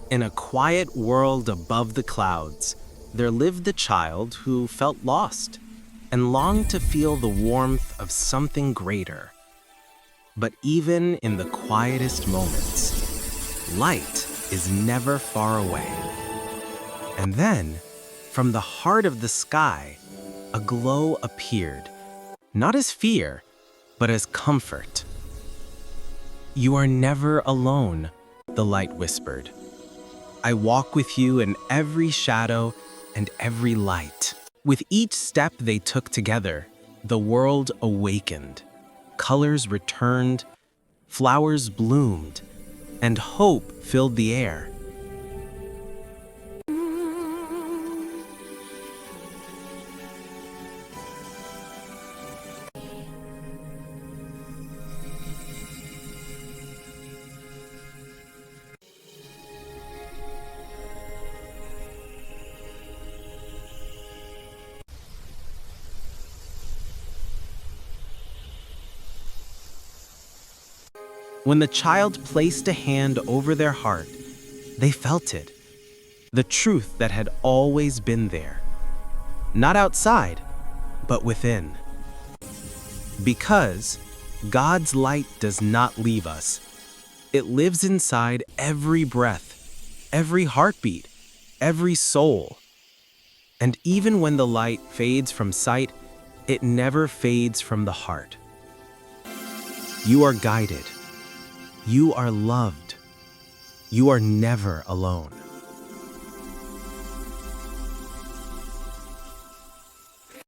In a quiet world above the clouds, there lived a child who felt lost and longed to feel the warmth of something greater. But even in the quietest moments, light is never far away. And then, from the heart of the sky, a glow appeared, not as fear, but as comfort. "You are never alone," the light whispered. "I walk with you in every shadow and every light." With each step they took together, the world awakened. Colors returned, flowers bloomed, and hope filled the air. When the child placed a hand over their heart, they felt it, the truth that had always been there. Not outside, but within. Because God's light does not leave us. It lives inside every breath, every heartbeat, every soul. And even when the light fades from sight, it never fades from the heart. You are guided. You are loved. You are never alone.